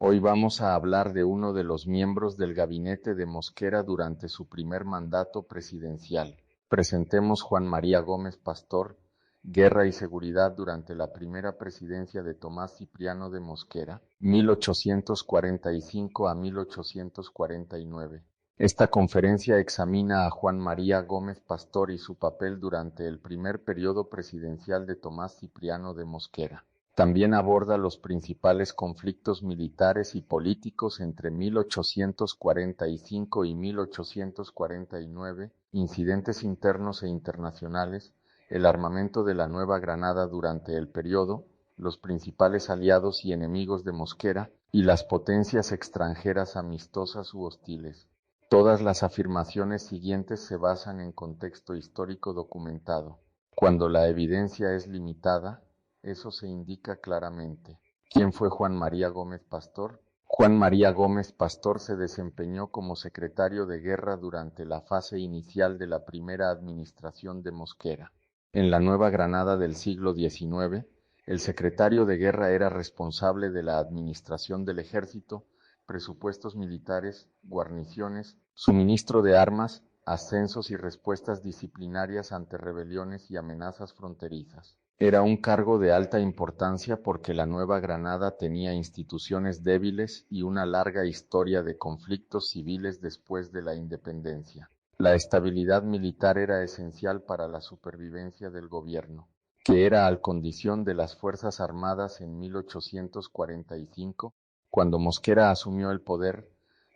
Hoy vamos a hablar de uno de los miembros del gabinete de Mosquera durante su primer mandato presidencial. Presentemos Juan María Gómez Pastor, Guerra y Seguridad durante la primera presidencia de Tomás Cipriano de Mosquera, 1845 a 1849. Esta conferencia examina a Juan María Gómez Pastor y su papel durante el primer periodo presidencial de Tomás Cipriano de Mosquera. También aborda los principales conflictos militares y políticos entre 1845 y 1849, incidentes internos e internacionales, el armamento de la Nueva Granada durante el periodo, los principales aliados y enemigos de Mosquera, y las potencias extranjeras amistosas u hostiles. Todas las afirmaciones siguientes se basan en contexto histórico documentado. Cuando la evidencia es limitada, eso se indica claramente. ¿Quién fue Juan María Gómez Pastor? Juan María Gómez Pastor se desempeñó como secretario de guerra durante la fase inicial de la primera administración de Mosquera. En la Nueva Granada del siglo XIX, el secretario de guerra era responsable de la administración del ejército, presupuestos militares, guarniciones, suministro de armas, ascensos y respuestas disciplinarias ante rebeliones y amenazas fronterizas. Era un cargo de alta importancia porque la Nueva Granada tenía instituciones débiles y una larga historia de conflictos civiles después de la independencia. La estabilidad militar era esencial para la supervivencia del gobierno, que era al condición de las Fuerzas Armadas en 1845, cuando Mosquera asumió el poder.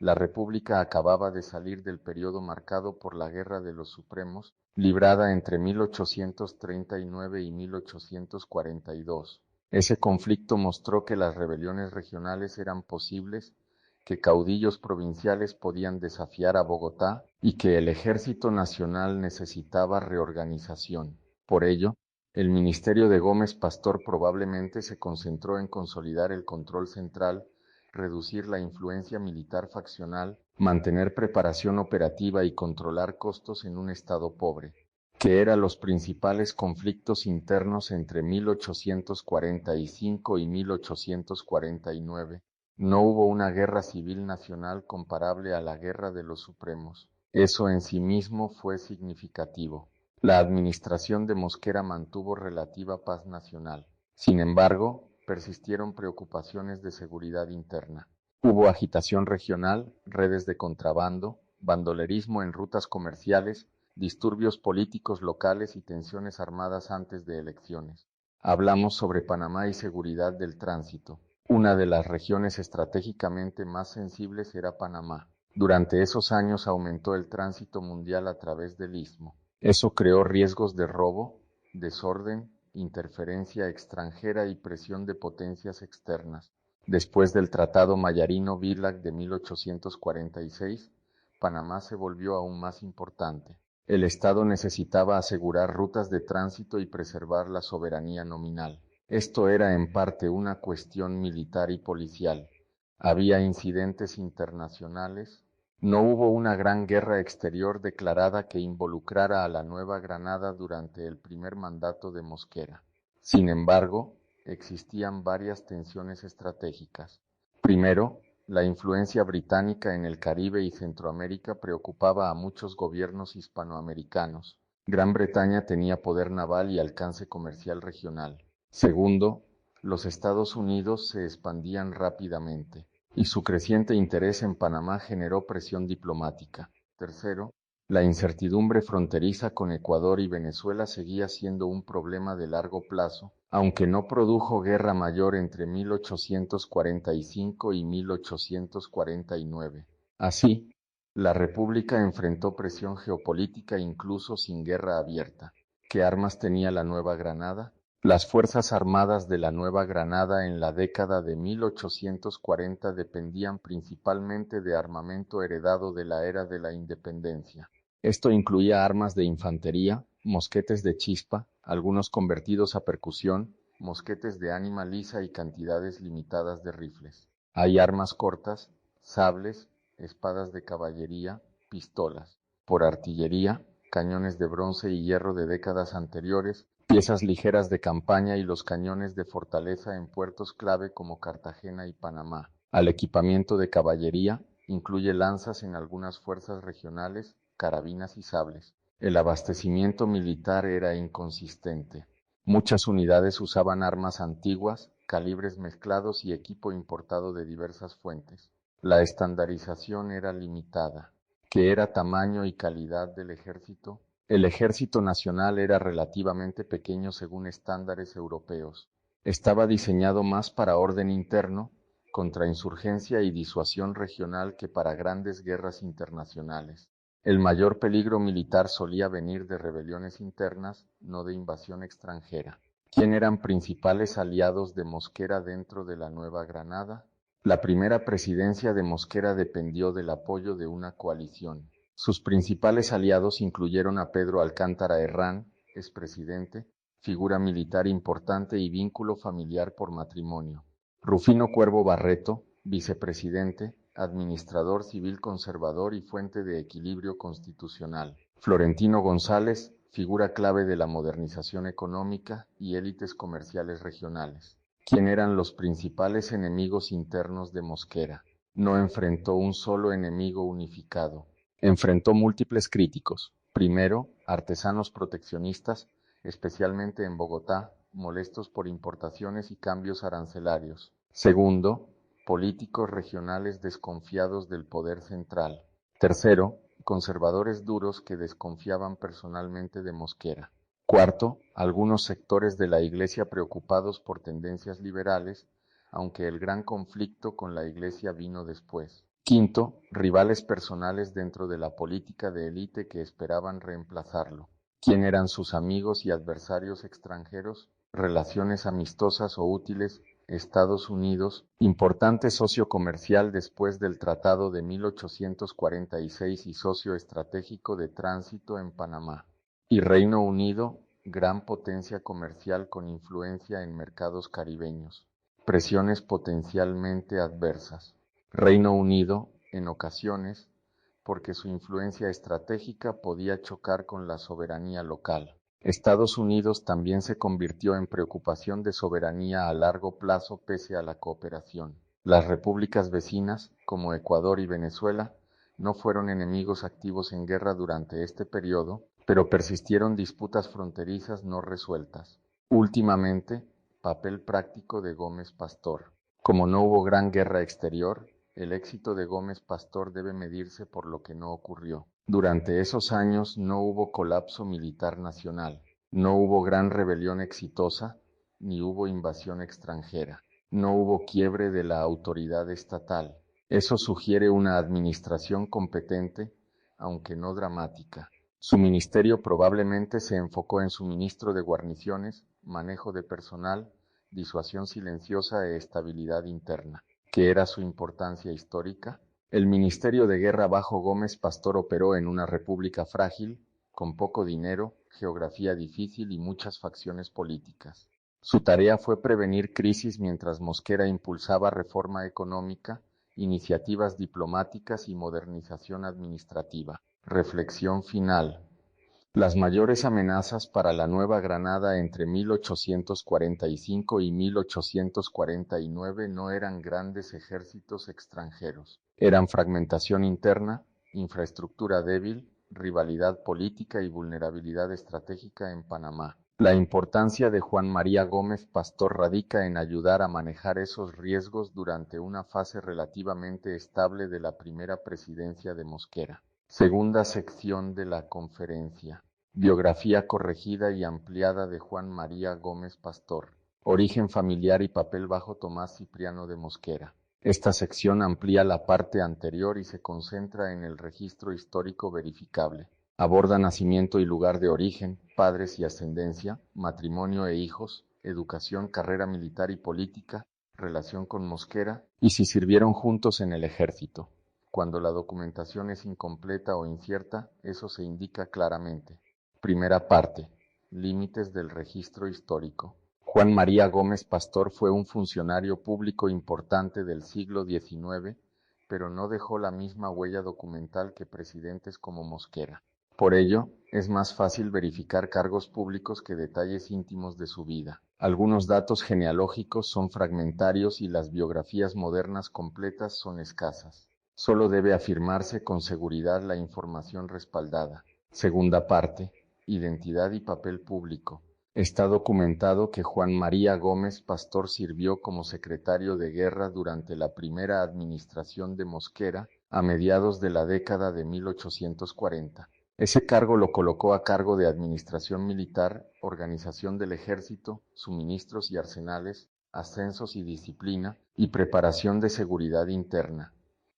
La República acababa de salir del periodo marcado por la Guerra de los Supremos, librada entre 1839 y 1842. Ese conflicto mostró que las rebeliones regionales eran posibles, que caudillos provinciales podían desafiar a Bogotá y que el Ejército Nacional necesitaba reorganización. Por ello, el ministerio de Gómez Pastor probablemente se concentró en consolidar el control central, reducir la influencia militar faccional, mantener preparación operativa y controlar costos en un estado pobre, que eran los principales conflictos internos entre 1845 y 1849. No hubo una guerra civil nacional comparable a la Guerra de los Supremos. Eso en sí mismo fue significativo. La administración de Mosquera mantuvo relativa paz nacional. Sin embargo, persistieron preocupaciones de seguridad interna. Hubo agitación regional, redes de contrabando, bandolerismo en rutas comerciales, disturbios políticos locales y tensiones armadas antes de elecciones. Hablamos sobre Panamá y seguridad del tránsito. Una de las regiones estratégicamente más sensibles era Panamá. Durante esos años aumentó el tránsito mundial a través del istmo. Eso creó riesgos de robo, desorden, interferencia extranjera y presión de potencias externas. Después del Tratado Mayarino-Bilac de 1846, Panamá se volvió aún más importante. El Estado necesitaba asegurar rutas de tránsito y preservar la soberanía nominal. Esto era en parte una cuestión militar y policial. Había incidentes internacionales. No hubo una gran guerra exterior declarada que involucrara a la Nueva Granada durante el primer mandato de Mosquera. Sin embargo, existían varias tensiones estratégicas. Primero, la influencia británica en el Caribe y Centroamérica preocupaba a muchos gobiernos hispanoamericanos. Gran Bretaña tenía poder naval y alcance comercial regional. Segundo, los Estados Unidos se expandían rápidamente, y su creciente interés en Panamá generó presión diplomática. Tercero, la incertidumbre fronteriza con Ecuador y Venezuela seguía siendo un problema de largo plazo, aunque no produjo guerra mayor entre 1845 y 1849. Así, la República enfrentó presión geopolítica incluso sin guerra abierta. ¿Qué armas tenía la Nueva Granada? Las Fuerzas Armadas de la Nueva Granada en la década de 1840 dependían principalmente de armamento heredado de la era de la independencia. Esto incluía armas de infantería, mosquetes de chispa, algunos convertidos a percusión, mosquetes de ánima lisa y cantidades limitadas de rifles. Hay armas cortas, sables, espadas de caballería, pistolas. Por artillería, cañones de bronce y hierro de décadas anteriores, piezas ligeras de campaña y los cañones de fortaleza en puertos clave como Cartagena y Panamá. Al equipamiento de caballería incluye lanzas en algunas fuerzas regionales, carabinas y sables. El abastecimiento militar era inconsistente. Muchas unidades usaban armas antiguas, calibres mezclados y equipo importado de diversas fuentes. La estandarización era limitada. ¿Qué era tamaño y calidad del ejército? El ejército nacional era relativamente pequeño según estándares europeos. Estaba diseñado más para orden interno, contrainsurgencia y disuasión regional que para grandes guerras internacionales. El mayor peligro militar solía venir de rebeliones internas, no de invasión extranjera. ¿Quién eran principales aliados de Mosquera dentro de la Nueva Granada? La primera presidencia de Mosquera dependió del apoyo de una coalición. Sus principales aliados incluyeron a Pedro Alcántara Herrán, expresidente, figura militar importante y vínculo familiar por matrimonio. Rufino Cuervo Barreto, vicepresidente, administrador civil conservador y fuente de equilibrio constitucional. Florentino González, figura clave de la modernización económica y élites comerciales regionales. ¿Quién eran los principales enemigos internos de Mosquera? No enfrentó un solo enemigo unificado. Enfrentó múltiples críticos. Primero, artesanos proteccionistas, especialmente en Bogotá, molestos por importaciones y cambios arancelarios. Segundo, políticos regionales desconfiados del poder central. Tercero, conservadores duros que desconfiaban personalmente de Mosquera. Cuarto, algunos sectores de la Iglesia preocupados por tendencias liberales, aunque el gran conflicto con la Iglesia vino después. Quinto, rivales personales dentro de la política de élite que esperaban reemplazarlo. ¿Quién eran sus amigos y adversarios extranjeros? Relaciones amistosas o útiles. Estados Unidos, importante socio comercial después del Tratado de 1846 y socio estratégico de tránsito en Panamá. Y Reino Unido, gran potencia comercial con influencia en mercados caribeños. Presiones potencialmente adversas. Reino Unido, en ocasiones, porque su influencia estratégica podía chocar con la soberanía local. Estados Unidos también se convirtió en preocupación de soberanía a largo plazo pese a la cooperación. Las repúblicas vecinas, como Ecuador y Venezuela, no fueron enemigos activos en guerra durante este periodo, pero persistieron disputas fronterizas no resueltas. Últimamente, papel práctico de Gómez Pastor. Como no hubo gran guerra exterior, el éxito de Gómez Pastor debe medirse por lo que no ocurrió. Durante esos años no hubo colapso militar nacional, no hubo gran rebelión exitosa, ni hubo invasión extranjera, no hubo quiebre de la autoridad estatal. Eso sugiere una administración competente, aunque no dramática. Su ministerio probablemente se enfocó en suministro de guarniciones, manejo de personal, disuasión silenciosa e estabilidad interna. ¿Qué era su importancia histórica? El Ministerio de Guerra bajo Gómez Pastor operó en una república frágil, con poco dinero, geografía difícil y muchas facciones políticas. Su tarea fue prevenir crisis mientras Mosquera impulsaba reforma económica, iniciativas diplomáticas y modernización administrativa. Reflexión final. Las mayores amenazas para la Nueva Granada entre 1845 y 1849 no eran grandes ejércitos extranjeros. Eran fragmentación interna, infraestructura débil, rivalidad política y vulnerabilidad estratégica en Panamá. La importancia de Juan María Gómez Pastor radica en ayudar a manejar esos riesgos durante una fase relativamente estable de la primera presidencia de Mosquera. Segunda sección de la conferencia. Biografía corregida y ampliada de Juan María Gómez Pastor. Origen familiar y papel bajo Tomás Cipriano de Mosquera. Esta sección amplía la parte anterior y se concentra en el registro histórico verificable. Aborda nacimiento y lugar de origen, padres y ascendencia, matrimonio e hijos, educación, carrera militar y política, relación con Mosquera, y si sirvieron juntos en el ejército. Cuando la documentación es incompleta o incierta, eso se indica claramente. Primera parte. Límites del registro histórico. Juan María Gómez Pastor fue un funcionario público importante del siglo XIX, pero no dejó la misma huella documental que presidentes como Mosquera. Por ello, es más fácil verificar cargos públicos que detalles íntimos de su vida. Algunos datos genealógicos son fragmentarios y las biografías modernas completas son escasas. Solo debe afirmarse con seguridad la información respaldada. Segunda parte. Identidad y papel público. Está documentado que Juan María Gómez Pastor sirvió como secretario de guerra durante la primera administración de Mosquera, a mediados de la década de 1840. Ese cargo lo colocó a cargo de administración militar, organización del ejército, suministros y arsenales, ascensos y disciplina, y preparación de seguridad interna.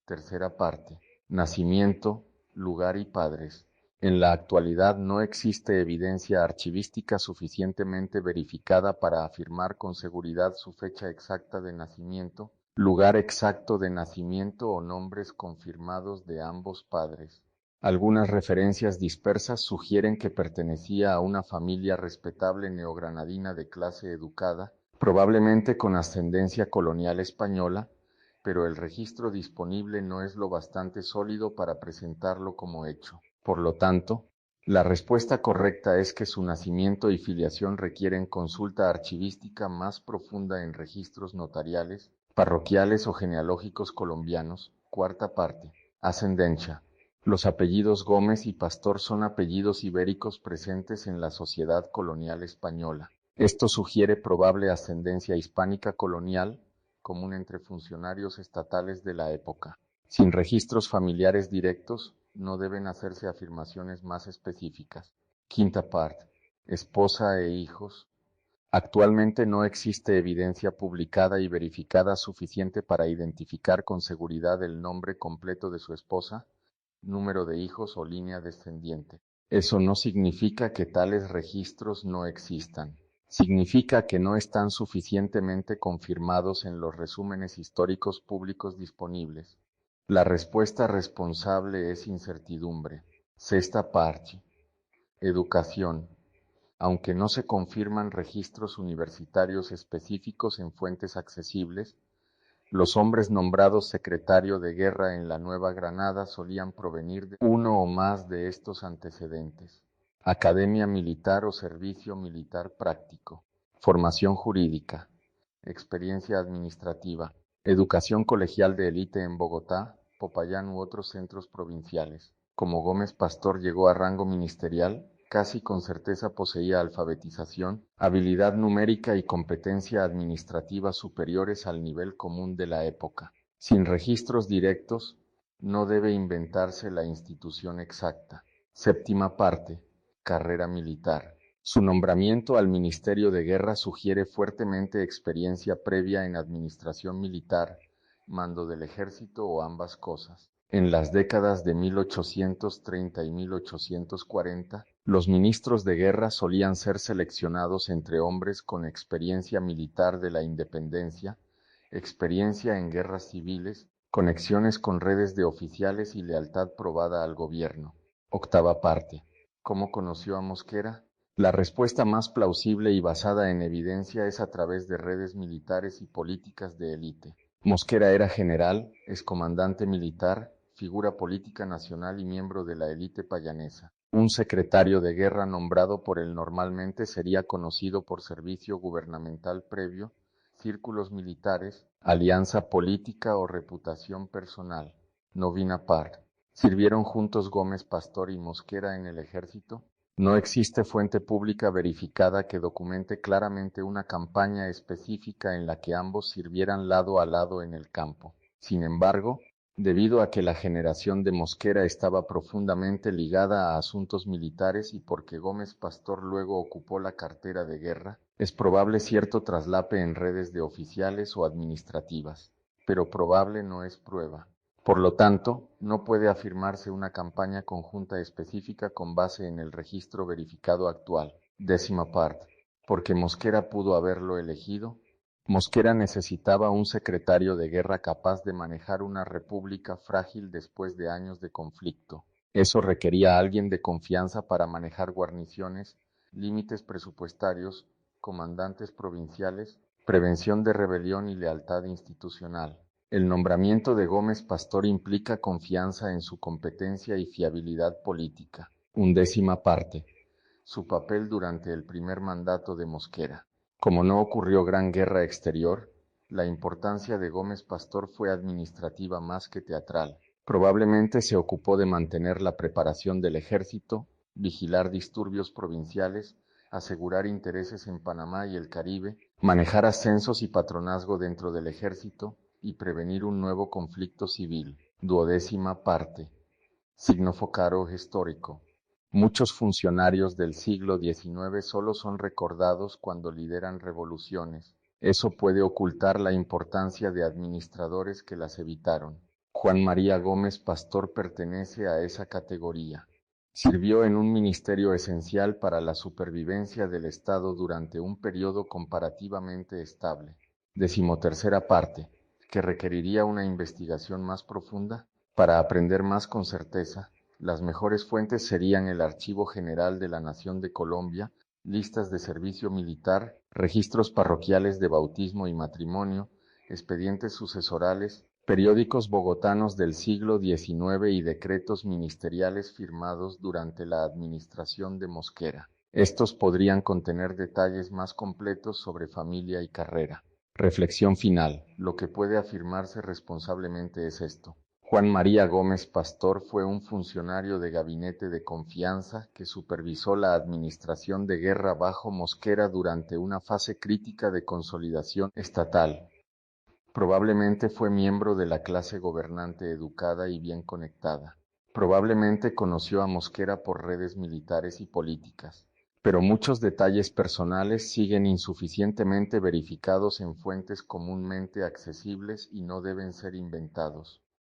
Tercera parte. Nacimiento, lugar y padres. En la actualidad no existe evidencia archivística suficientemente verificada para afirmar con seguridad su fecha exacta de nacimiento, lugar exacto de nacimiento o nombres confirmados de ambos padres. Algunas referencias dispersas sugieren que pertenecía a una familia respetable neogranadina de clase educada, probablemente con ascendencia colonial española, pero el registro disponible no es lo bastante sólido para presentarlo como hecho. Por lo tanto, la respuesta correcta es que su nacimiento y filiación requieren consulta archivística más profunda en registros notariales, parroquiales o genealógicos colombianos. Cuarta parte. Ascendencia. Los apellidos Gómez y Pastor son apellidos ibéricos presentes en la sociedad colonial española. Esto sugiere probable ascendencia hispánica colonial, común entre funcionarios estatales de la época. Sin registros familiares directos, no deben hacerse afirmaciones más específicas. Quinta parte. Esposa e hijos. Actualmente no existe evidencia publicada y verificada suficiente para identificar con seguridad el nombre completo de su esposa, número de hijos o línea descendiente. Eso no significa que tales registros no existan. Significa que no están suficientemente confirmados en los resúmenes históricos públicos disponibles. La respuesta responsable es incertidumbre. Sexta parte. Educación. Aunque no se confirman registros universitarios específicos en fuentes accesibles, los hombres nombrados secretario de guerra en la Nueva Granada solían provenir de uno o más de estos antecedentes: academia militar o servicio militar práctico, formación jurídica, experiencia administrativa, educación colegial de élite en Bogotá, Popayán u otros centros provinciales. Como Gómez Pastor llegó a rango ministerial, casi con certeza poseía alfabetización, habilidad numérica y competencia administrativa superiores al nivel común de la época. Sin registros directos, no debe inventarse la institución exacta. Séptima parte. Carrera militar. Su nombramiento al Ministerio de Guerra sugiere fuertemente experiencia previa en administración militar, mando del ejército o ambas cosas. En las décadas de 1830 y 1840, los ministros de guerra solían ser seleccionados entre hombres con experiencia militar de la independencia, experiencia en guerras civiles, conexiones con redes de oficiales y lealtad probada al gobierno. Octava parte. ¿Cómo conoció a Mosquera? La respuesta más plausible y basada en evidencia es a través de redes militares y políticas de élite. Mosquera era general, excomandante militar, figura política nacional y miembro de la élite payanesa. Un secretario de guerra nombrado por él normalmente sería conocido por servicio gubernamental previo, círculos militares, alianza política o reputación personal. Novena parte. ¿Sirvieron juntos Gómez Pastor y Mosquera en el ejército? No existe fuente pública verificada que documente claramente una campaña específica en la que ambos sirvieran lado a lado en el campo. Sin embargo, debido a que la generación de Mosquera estaba profundamente ligada a asuntos militares y porque Gómez Pastor luego ocupó la cartera de guerra, es probable cierto traslape en redes de oficiales o administrativas, pero probable no es prueba. Por lo tanto, no puede afirmarse una campaña conjunta específica con base en el registro verificado actual. Décima parte. ¿Porque Mosquera pudo haberlo elegido? Mosquera necesitaba un secretario de guerra capaz de manejar una república frágil después de años de conflicto. Eso requería a alguien de confianza para manejar guarniciones, límites presupuestarios, comandantes provinciales, prevención de rebelión y lealtad institucional. El nombramiento de Gómez Pastor implica confianza en su competencia y fiabilidad política. Undécima parte. Su papel durante el primer mandato de Mosquera. Como no ocurrió gran guerra exterior, la importancia de Gómez Pastor fue administrativa más que teatral. Probablemente se ocupó de mantener la preparación del ejército, vigilar disturbios provinciales, asegurar intereses en Panamá y el Caribe, manejar ascensos y patronazgo dentro del ejército y prevenir un nuevo conflicto civil. Duodécima parte. Signo focaro histórico. Muchos funcionarios del siglo XIX solo son recordados cuando lideran revoluciones. Eso puede ocultar la importancia de administradores que las evitaron. Juan María Gómez Pastor pertenece a esa categoría. Sirvió en un ministerio esencial para la supervivencia del Estado durante un periodo comparativamente estable. Decimotercera parte, que requeriría una investigación más profunda. Para aprender más con certeza, las mejores fuentes serían el Archivo General de la Nación de Colombia, listas de servicio militar, registros parroquiales de bautismo y matrimonio, expedientes sucesorales, periódicos bogotanos del siglo XIX y decretos ministeriales firmados durante la administración de Mosquera. Estos podrían contener detalles más completos sobre familia y carrera. Reflexión final. Lo que puede afirmarse responsablemente es esto. Juan María Gómez Pastor fue un funcionario de gabinete de confianza que supervisó la administración de guerra bajo Mosquera durante una fase crítica de consolidación estatal. Probablemente fue miembro de la clase gobernante educada y bien conectada. Probablemente conoció a Mosquera por redes militares y políticas, pero muchos detalles personales siguen insuficientemente verificados en fuentes comúnmente accesibles y no deben ser inventados.